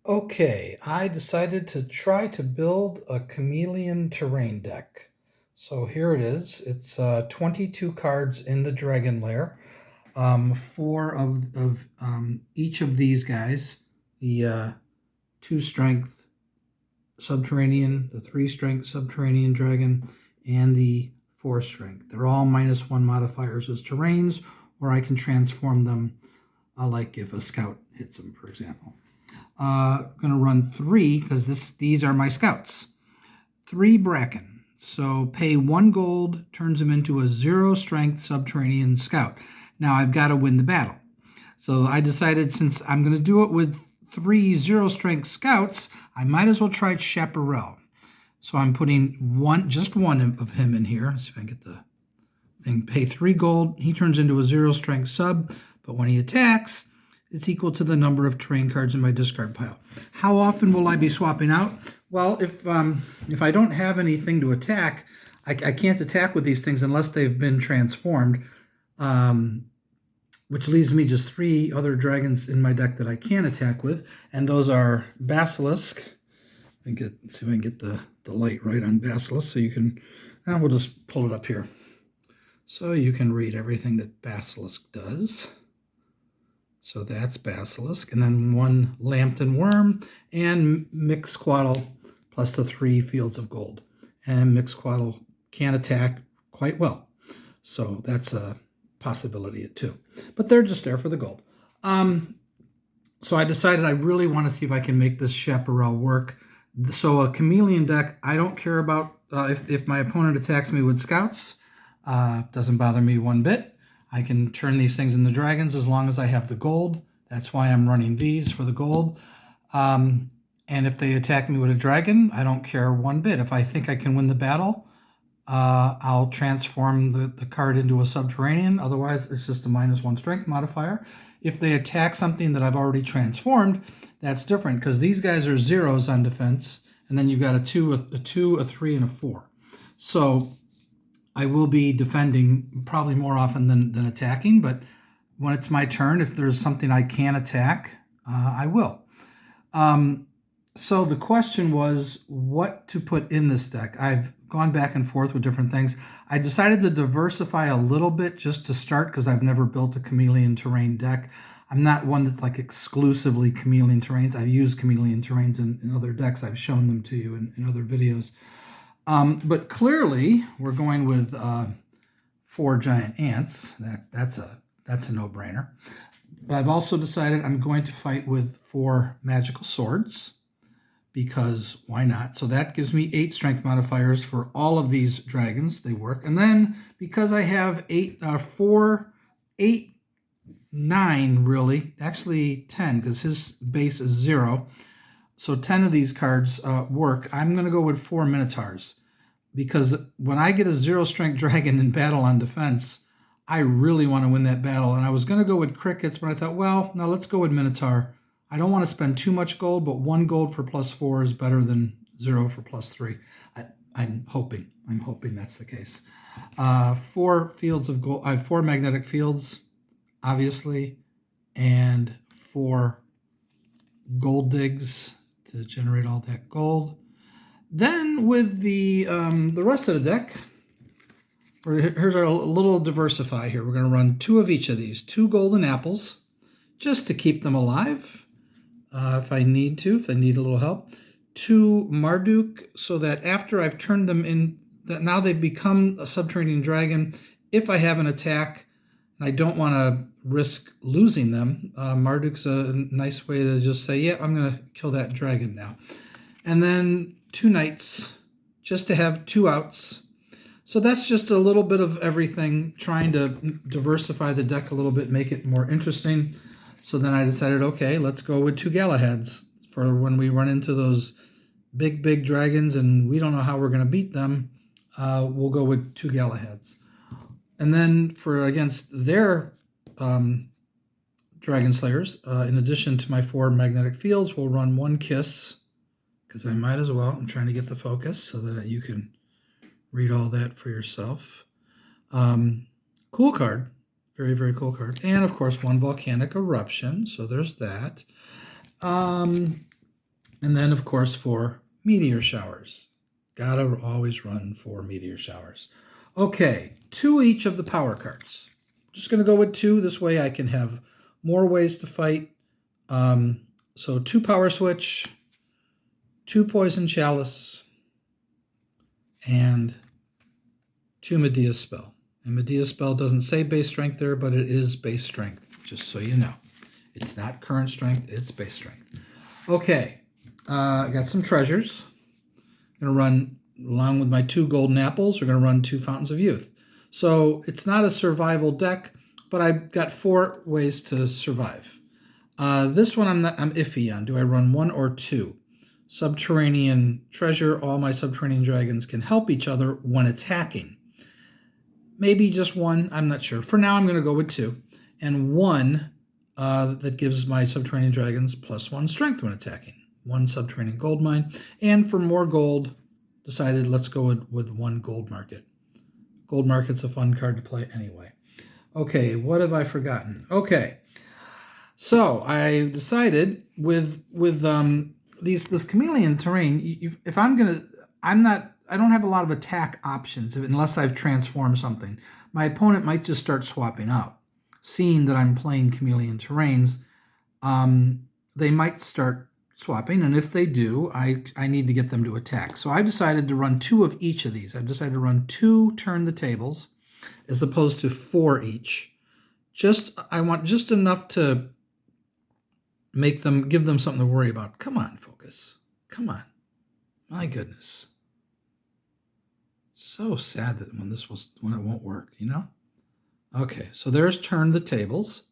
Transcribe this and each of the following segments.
Okay, I decided to try to build a Chameleon terrain deck. So here it is. It's 22 cards in the Dragon Lair. Four of each of these guys. The 2 strength Subterranean, the 3 strength Subterranean Dragon, and the 4 strength. They're all -1 modifiers as terrains, or I can transform them like if a scout hits them, for example. Going to run 3 because these are my scouts. 3 Bracken. So pay 1 gold, turns them into a 0-strength Subterranean scout. Now I've got to win the battle. So I decided since I'm going to do it with 3 0-strength scouts, I might as well try Chaparral. So I'm putting just one of him in here. Let's see if I can get the thing. Pay 3 gold. He turns into a 0-strength sub, but when he attacks, it's equal to the number of terrain cards in my discard pile. How often will I be swapping out? Well, if I don't have anything to attack, I can't attack with these things unless they've been transformed, which leaves me just 3 other dragons in my deck that I can attack with, and those are Basilisk. Let's see if I can get the light right on Basilisk so you can, we'll just pull it up here so you can read everything that Basilisk does. So that's Basilisk, and then 1 Lambton Wurm, and Mixcoatl plus the 3 fields of gold. And Mixcoatl can attack quite well, so that's a possibility too. But they're just there for the gold. So I decided I really want to see if I can make this Chaparral work. So a Chameleon deck, I don't care about if my opponent attacks me with scouts. Doesn't bother me one bit. I can turn these things into dragons as long as I have the gold. That's why I'm running these for the gold. And if they attack me with a dragon, I don't care one bit. If I think I can win the battle, I'll transform the card into a Subterranean. Otherwise, it's just a -1 strength modifier. If they attack something that I've already transformed, that's different because these guys are 0s on defense, and then you've got a 2, a 3, and a 4. So I will be defending probably more often than attacking, but when it's my turn, if there's something I can attack, I will. So the question was what to put in this deck. I've gone back and forth with different things. I decided to diversify a little bit just to start because I've never built a Chameleon terrain deck. I'm not one that's like exclusively Chameleon terrains. I've used Chameleon terrains in other decks. I've shown them to you in other videos. But clearly, we're going with 4 giant ants. That's a no-brainer. But I've also decided I'm going to fight with 4 magical swords because why not? So that gives me 8 strength modifiers for all of these dragons. They work. And then because I have 9 really, actually 10 because his base is 0. So 10 of these cards work. I'm going to go with 4 Minotaurs because when I get a 0-strength dragon in battle on defense, I really want to win that battle. And I was going to go with crickets, but I thought, well, no, let's go with Minotaur. I don't want to spend too much gold, but 1 gold for +4 is better than 0 for +3. I'm hoping that's the case. 4 fields of gold. I have 4 magnetic fields, obviously, and 4 gold digs to generate all that gold. Then with the rest of the deck, here's our little diversify here. We're going to run 2 of each of these, 2 golden apples, just to keep them alive if I need a little help. 2 Marduk, so that after I've turned them in, that now they've become a Subterranean dragon. If I have an attack and I don't want to risk losing them, Marduk's a nice way to just say, yeah, I'm going to kill that dragon now. And then 2 knights, just to have 2 outs. So that's just a little bit of everything, trying to diversify the deck a little bit, make it more interesting. So then I decided, okay, let's go with 2 Galahads for when we run into those big dragons and we don't know how we're going to beat them. We'll go with 2 Galahads. And then for against their Dragon Slayers, in addition to my 4 magnetic fields, we'll run 1 Kiss, because I might as well. I'm trying to get the focus so that you can read all that for yourself. Cool card. Very, very cool card. And, of course, 1 Volcanic Eruption. So there's that. And then, of course, 4 Meteor Showers. Gotta always run 4 Meteor Showers. Okay, 2 each of the power cards. Just going to go with 2. This way I can have more ways to fight. So 2 Power Switch, 2 Poison Chalice, and 2 Medea Spell. And Medea Spell doesn't say base strength there, but it is base strength, just so you know. It's not current strength, it's base strength. Okay, I got some treasures. I'm going to run, along with my 2 golden apples, we're going to run 2 Fountains of Youth. So it's not a survival deck, but I've got 4 ways to survive. This one I'm iffy on. Do I run 1 or 2? Subterranean Treasure, all my subterranean dragons can help each other when attacking. Maybe just 1, I'm not sure. For now, I'm going to go with 2. And 1 that gives my subterranean dragons +1 strength when attacking. 1 subterranean gold mine. And for more gold, decided let's go with 1 gold market. Gold market's a fun card to play anyway. Okay, what have I forgotten? Okay, so I decided with this chameleon terrain, if I don't have a lot of attack options unless I've transformed something. My opponent might just start swapping out. Seeing that I'm playing chameleon terrains, they might start swapping, and if they do, I need to get them to attack. So I decided to run 2 of each of these. I decided to run 2 Turn the Tables as opposed to 4 each. I want just enough to give them something to worry about. Come on, focus. Come on. My goodness. So sad that when it won't work, you know? Okay, so there's Turn the Tables.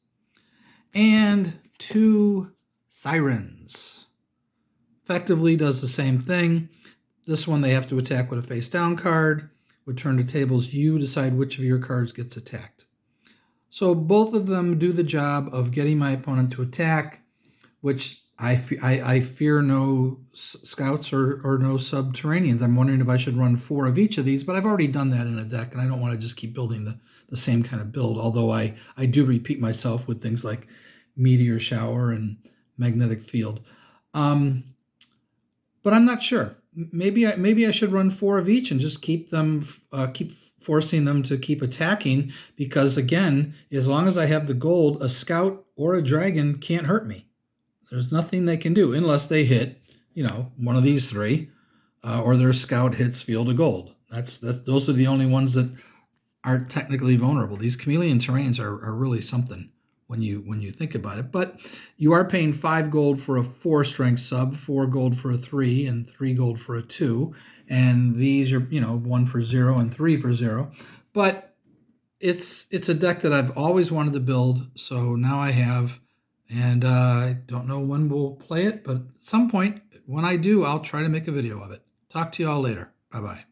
And 2 Sirens. Effectively does the same thing. This one they have to attack with a face down card. With Turn the Tables, you decide which of your cards gets attacked. So both of them do the job of getting my opponent to attack, which I fear no scouts or no subterraneans. I'm wondering if I should run 4 of each of these, but I've already done that in a deck, and I don't want to just keep building the same kind of build, although I do repeat myself with things like Meteor Shower and Magnetic Field. But I'm not sure. Maybe I should run 4 of each and just keep forcing them to keep attacking, because again, as long as I have the gold, a scout or a dragon can't hurt me. There's nothing they can do unless they hit, one of these 3, or their scout hits Field of Gold. Those are the only ones that aren't technically vulnerable. These chameleon terrains are really something when you think about it. But you are paying 5 gold for a 4 strength sub, 4 gold for a 3, and 3 gold for a 2. And these are 1 for 0 and 3 for 0. But it's a deck that I've always wanted to build, so now I have. And I don't know when we'll play it, but at some point, when I do, I'll try to make a video of it. Talk to you all later. Bye-bye.